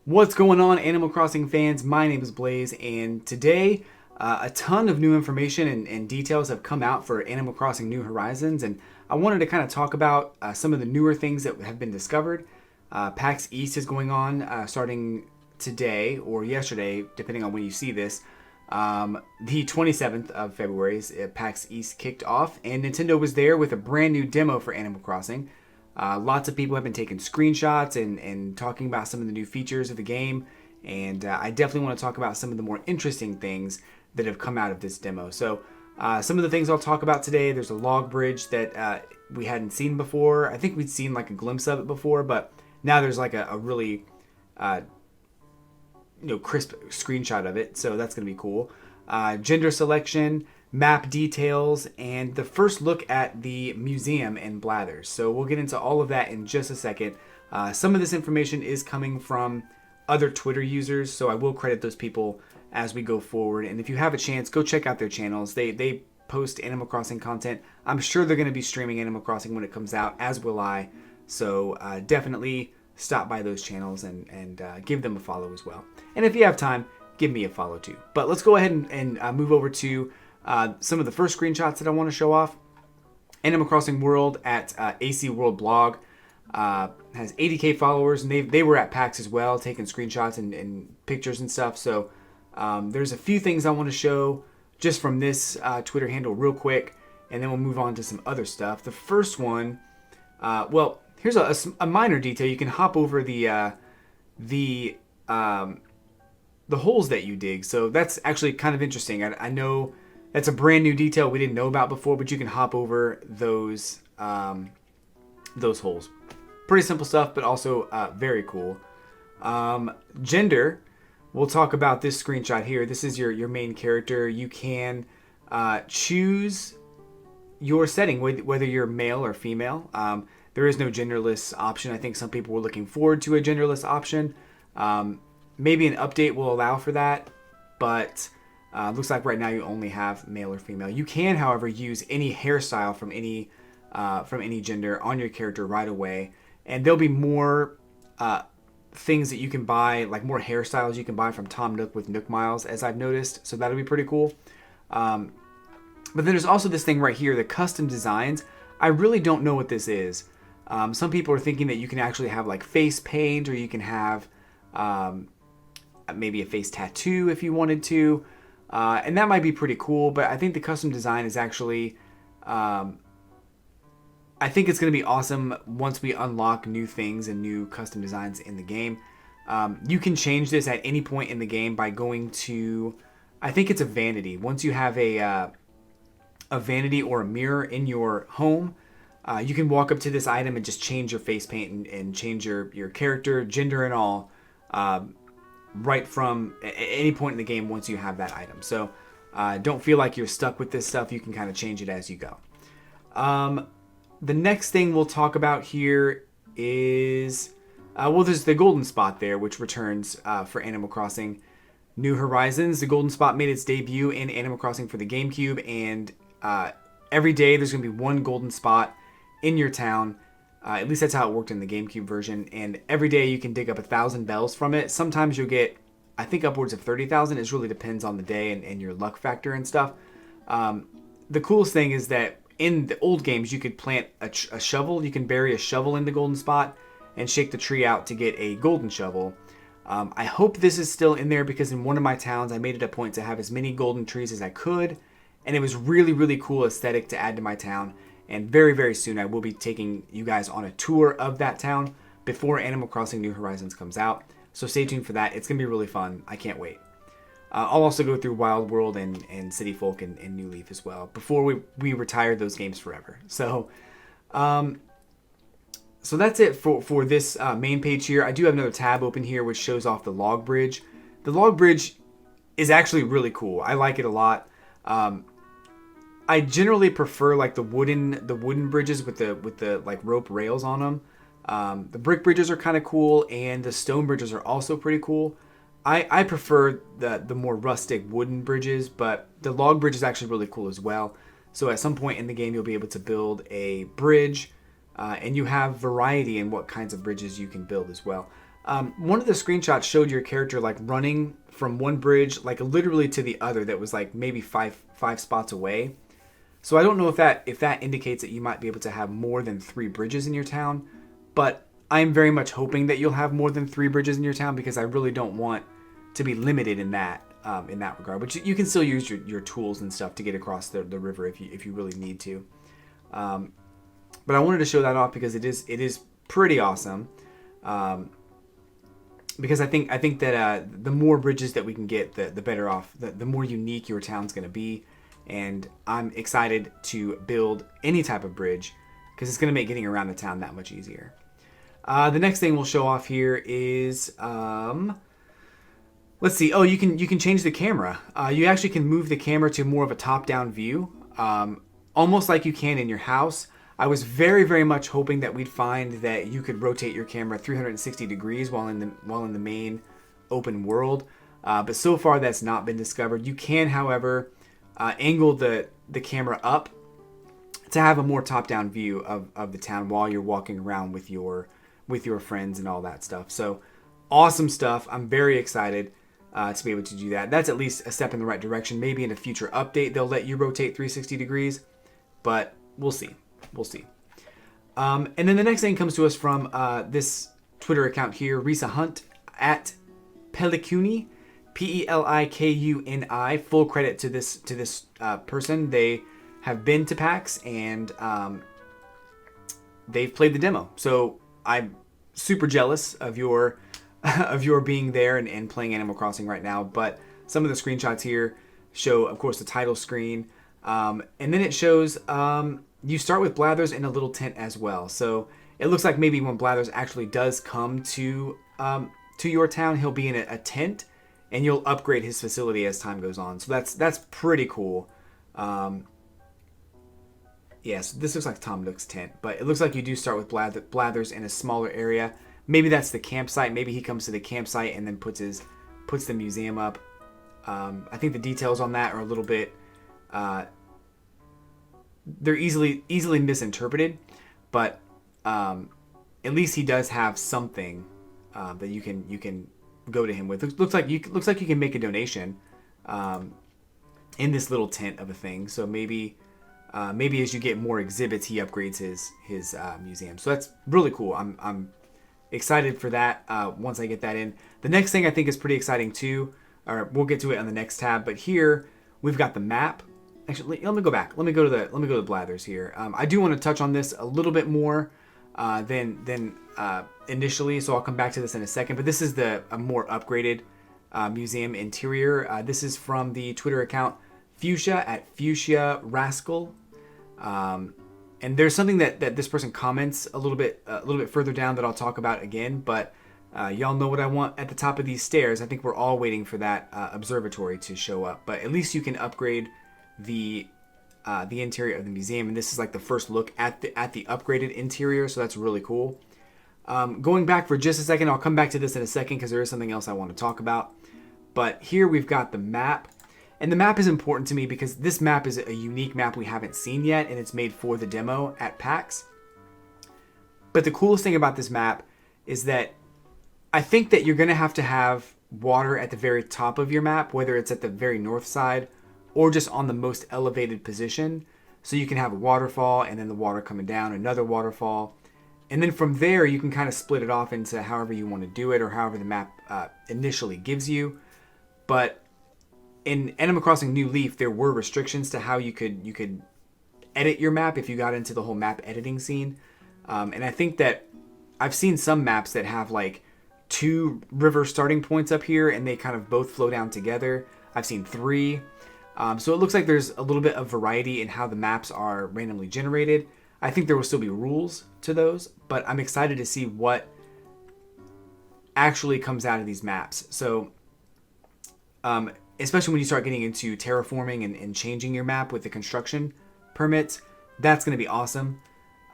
What's going on, Animal Crossing fans? My name is Blaze, and today a ton of new information and details have come out for Animal Crossing New Horizons, and I wanted to kind of talk about some of the newer things that have been discovered. PAX East is going on starting today or yesterday, depending on when you see this. The 27th of February, PAX East kicked off, and Nintendo was there with a brand new demo for Animal Crossing. Lots of people have been taking screenshots and talking about some of the new features of the game, and I definitely want to talk about some of the more interesting things that have come out of this demo. So some of the things I'll talk about today, there's a log bridge that we hadn't seen before. I think we'd seen like a glimpse of it before, but now there's like a really crisp screenshot of it, so that's going to be cool. Gender selection, map details, and the first look at the museum in Blathers. So we'll get into all of that in just a second. Some of this information is coming from other Twitter users, so I will credit those people as we go forward. And if you have a chance, go check out their channels. They post Animal Crossing content. I'm sure they're going to be streaming Animal Crossing when it comes out, as will I. So definitely stop by those channels and give them a follow as well. And if you have time, give me a follow too. But let's go ahead and move over to some of the first screenshots that I want to show off. Animal Crossing World at AC World Blog has 80k followers, and they were at PAX as well, taking screenshots and pictures and stuff. So there's a few things I want to show just from this Twitter handle real quick, and then we'll move on to some other stuff. The first one, here's a minor detail. You can hop over the holes that you dig. So that's actually kind of interesting. I know that's a brand new detail we didn't know about before, but you can hop over those holes. Pretty simple stuff, but also very cool. Gender, we'll talk about this screenshot here. This is your main character. You can choose your setting, whether you're male or female. There is no genderless option. I think some people were looking forward to a genderless option. Maybe an update will allow for that, but looks like right now you only have male or female. You can, however, use any hairstyle from any gender on your character right away, and there'll be more things that you can buy, like more hairstyles you can buy from Tom Nook with Nook Miles, as I've noticed. So that'll be pretty cool. But then there's also this thing right here, the custom designs. I really don't know what this is. Some people are thinking that you can actually have like face paint, or you can have maybe a face tattoo if you wanted to. And that might be pretty cool, but I think the custom design is actually, I think it's going to be awesome once we unlock new things and new custom designs in the game. You can change this at any point in the game by going to, I think it's a vanity. Once you have a vanity or a mirror in your home, you can walk up to this item and just change your face paint and change your character, gender and all, right from any point in the game once you have that item. So don't feel like you're stuck with this stuff. You can kind of change it as you go. The next thing we'll talk about here is, there's the golden spot there, which returns for Animal Crossing New Horizons. The golden spot made its debut in Animal Crossing for the GameCube, and every day there's going to be one golden spot in your town. At least that's how it worked in the GameCube version. And every day you can dig up 1,000 bells from it. Sometimes you'll get, I think, upwards of 30,000. It really depends on the day and your luck factor and stuff. The coolest thing is that in the old games, you could plant a shovel. You can bury a shovel in the golden spot and shake the tree out to get a golden shovel. I hope this is still in there, because in one of my towns, I made it a point to have as many golden trees as I could. And it was really, really cool aesthetic to add to my town. And very, very soon I will be taking you guys on a tour of that town before Animal Crossing New Horizons comes out. So stay tuned for that. It's going to be really fun. I can't wait. I'll also go through Wild World and City Folk and New Leaf as well before we retire those games forever. So that's it for this main page here. I do have another tab open here which shows off the log bridge. The log bridge is actually really cool. I like it a lot. I generally prefer like the wooden bridges with the like rope rails on them. The brick bridges are kind of cool, and the stone bridges are also pretty cool. I prefer the more rustic wooden bridges, but the log bridge is actually really cool as well. So at some point in the game, you'll be able to build a bridge, and you have variety in what kinds of bridges you can build as well. One of the screenshots showed your character like running from one bridge, like literally to the other, that was like maybe five spots away. So I don't know if that indicates that you might be able to have more than 3 bridges in your town, but I'm very much hoping that you'll have more than 3 bridges in your town, because I really don't want to be limited in that regard. But you can still use your tools and stuff to get across the river if you really need to. But I wanted to show that off because it is pretty awesome. Because I think that the more bridges that we can get, the better off, the more unique your town's going to be. And I'm excited to build any type of bridge because it's going to make getting around the town that much easier. The next thing we'll show off here is, let's see. Oh, you can change the camera. You actually can move the camera to more of a top-down view, almost like you can in your house. I was very, very much hoping that we'd find that you could rotate your camera 360 degrees while in the main open world, but so far that's not been discovered. You can, however, angle the camera up to have a more top-down view of the town while you're walking around with your friends and all that stuff. So awesome stuff. I'm very excited to be able to do that. That's at least a step in the right direction. Maybe in a future update they'll let you rotate 360 degrees, but we'll see. We'll see. And then the next thing comes to us from this Twitter account here, Risa Hunt at Pelikuni, Pelikuni. Full credit to this person. They have been to PAX and they've played the demo. So I'm super jealous of your being there and playing Animal Crossing right now. But some of the screenshots here show, of course, the title screen, and then it shows. You start with Blathers in a little tent as well. So it looks like maybe when Blathers actually does come to your town, he'll be in a tent, and you'll upgrade his facility as time goes on. So that's pretty cool. Yes, this looks like Tom Nook's tent, but it looks like you do start with Blathers in a smaller area. Maybe that's the campsite. Maybe he comes to the campsite and then puts the museum up. I think the details on that are a little bit. They're easily misinterpreted, but at least he does have something that you can go to him with. Looks like you can make a donation in this little tent of a thing. So maybe as you get more exhibits, he upgrades his museum. So that's really cool. I'm excited for that. Once I get that in, the next thing I think is pretty exciting too. Or we'll get to it on the next tab. But here we've got the map. Actually, let me go back. Let me go to Blathers here. I do want to touch on this a little bit more than initially, so I'll come back to this in a second. But this is a more upgraded museum interior. This is from the Twitter account Fuchsia at Fuchsia Rascal, and there's something that this person comments a little bit further down that I'll talk about again. But y'all know what I want at the top of these stairs. I think we're all waiting for that observatory to show up. But at least you can upgrade the interior of the museum, and this is like the first look at the upgraded interior, so that's really cool. Going back for just a second, I'll come back to this in a second because there is something else I want to talk about. But here we've got the map, and the map is important to me because this map is a unique map we haven't seen yet, and it's made for the demo at PAX. But the coolest thing about this map is that I think that you're going to have water at the very top of your map, whether it's at the very north side or just on the most elevated position. So you can have a waterfall and then the water coming down, another waterfall. And then from there, you can kind of split it off into however you want to do it or however the map initially gives you. But in Animal Crossing New Leaf, there were restrictions to how you could edit your map if you got into the whole map editing scene. And I think that I've seen some maps that have like 2 river starting points up here and they kind of both flow down together. I've seen 3. So it looks like there's a little bit of variety in how the maps are randomly generated. I think there will still be rules to those, but I'm excited to see what actually comes out of these maps. So, especially when you start getting into terraforming and changing your map with the construction permits, that's going to be awesome.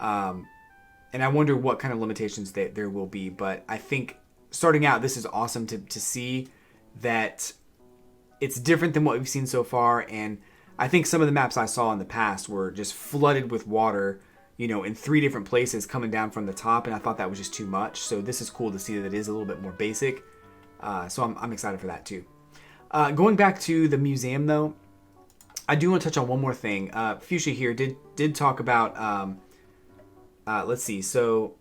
And I wonder what kind of limitations there will be, but I think starting out, this is awesome to see that it's different than what we've seen so far, and I think some of the maps I saw in the past were just flooded with water, in 3 different places coming down from the top, and I thought that was just too much. So this is cool to see that it is a little bit more basic. So I'm excited for that too. Going back to the museum though, I do want to touch on one more thing. Fuchsia here did talk about, let's see, so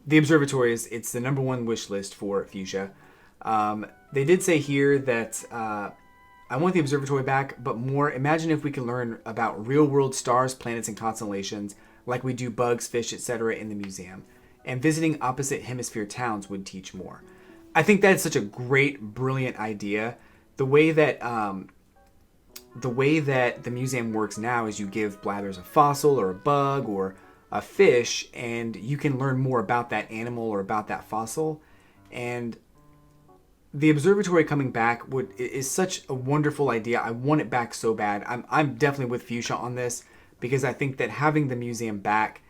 the observatory it's the number 1 wish list for Fuchsia. They did say here that I want the observatory back, but more, imagine if we could learn about real-world stars, planets, and constellations like we do bugs, fish, etc. in the museum. And visiting opposite hemisphere towns would teach more. I think that's such a great, brilliant idea. The way that the museum works now is you give Blathers a fossil or a bug or a fish, and you can learn more about that animal or about that fossil. And the observatory coming back is such a wonderful idea. I want it back so bad. I'm definitely with Fuchsia on this, because I think that having the museum back,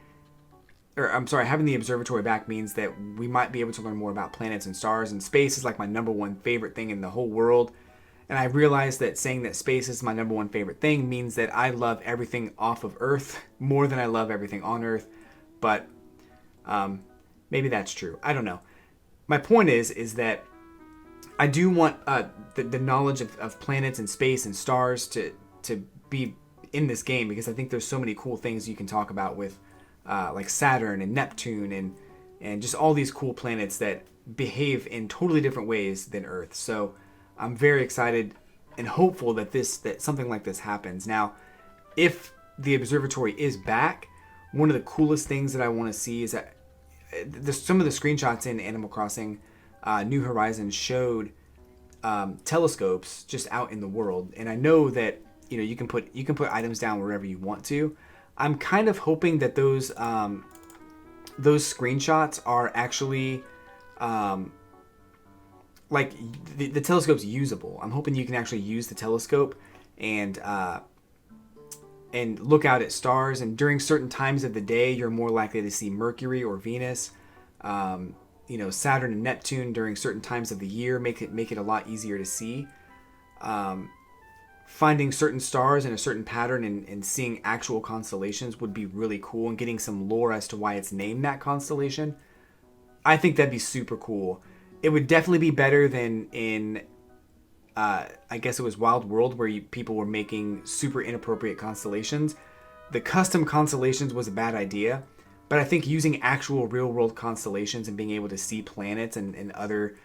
having the observatory back means that we might be able to learn more about planets and stars, and space is like my number 1 favorite thing in the whole world. And I realize that saying that space is my number 1 favorite thing means that I love everything off of Earth more than I love everything on Earth. But maybe that's true. I don't know. My point is that I do want the knowledge of planets and space and stars to be in this game, because I think there's so many cool things you can talk about with like Saturn and Neptune and just all these cool planets that behave in totally different ways than Earth. So I'm very excited and hopeful that something like this happens. Now, if the observatory is back, one of the coolest things that I want to see is that some of the screenshots in Animal Crossing New Horizons showed telescopes just out in the world, and I know that you can put items down wherever you want to. I'm kind of hoping that those screenshots are actually like the telescope's usable. I'm hoping you can actually use the telescope and look out at stars, and during certain times of the day you're more likely to see Mercury or Venus. Saturn and Neptune during certain times of the year make it a lot easier to see. Finding certain stars in a certain pattern and seeing actual constellations would be really cool, and getting some lore as to why it's named that constellation. I think that'd be super cool. It would definitely be better than in, I guess it was Wild World, where people were making super inappropriate constellations. The custom constellations was a bad idea. But I think using actual real-world constellations and being able to see planets and other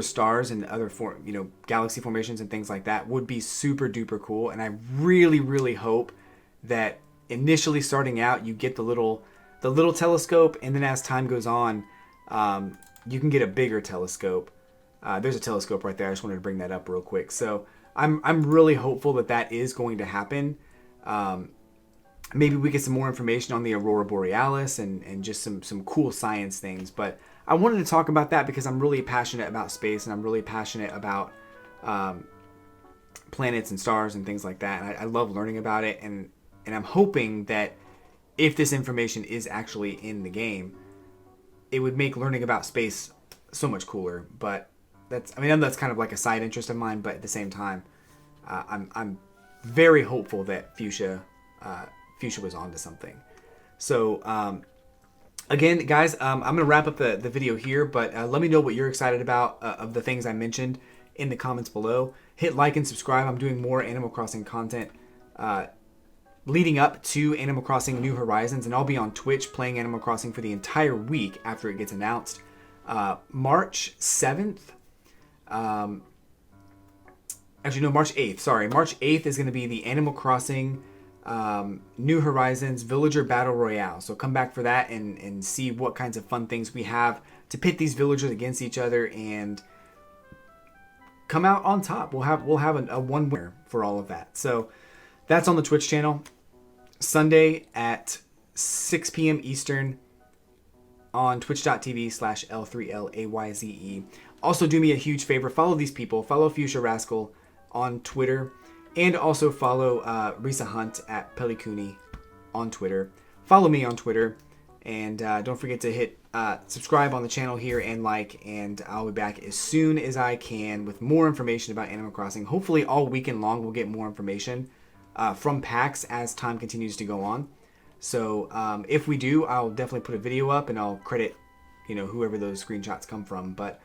stars and other galaxy formations and things like that would be super duper cool. And I really, really hope that initially starting out you get the little telescope, and then as time goes on, you can get a bigger telescope. There's a telescope right there. I just wanted to bring that up real quick. So I'm really hopeful that is going to happen. Maybe we get some more information on the Aurora Borealis and just some cool science things. But I wanted to talk about that because I'm really passionate about space, and I'm really passionate about planets and stars and things like that. And I love learning about it. And I'm hoping that if this information is actually in the game, it would make learning about space so much cooler. But that's kind of like a side interest of mine. But at the same time, I'm very hopeful that Fuchsia was onto something. So again, guys, I'm gonna wrap up the video here, but let me know what you're excited about of the things I mentioned in the comments below. Hit like and subscribe. I'm doing more Animal Crossing content leading up to Animal Crossing New Horizons, and I'll be on Twitch playing Animal Crossing for the entire week after it gets announced. March 7th, March 8th, sorry. March 8th is going to be the Animal Crossing New Horizons Villager Battle Royale. So come back for that and see what kinds of fun things we have to pit these villagers against each other and come out on top. We'll have a one winner for all of that. So that's on the Twitch channel. Sunday at 6 p.m. Eastern on twitch.tv/L3LAYZE. Also, do me a huge favor. Follow these people. Follow Fuchsia Rascal on Twitter. And also follow Risa Hunt at Pelikuni on Twitter. Follow me on Twitter. And don't forget to hit subscribe on the channel here and like. And I'll be back as soon as I can with more information about Animal Crossing. Hopefully all weekend long we'll get more information. from PAX as time continues to go on. So if we do, I'll definitely put a video up and I'll credit, whoever those screenshots come from. But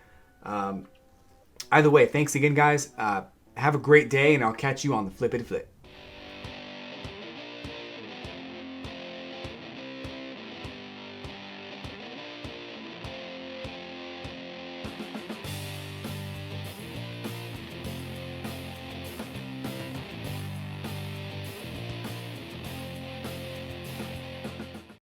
either way, thanks again, guys. Have a great day, and I'll catch you on the Flip It Flip.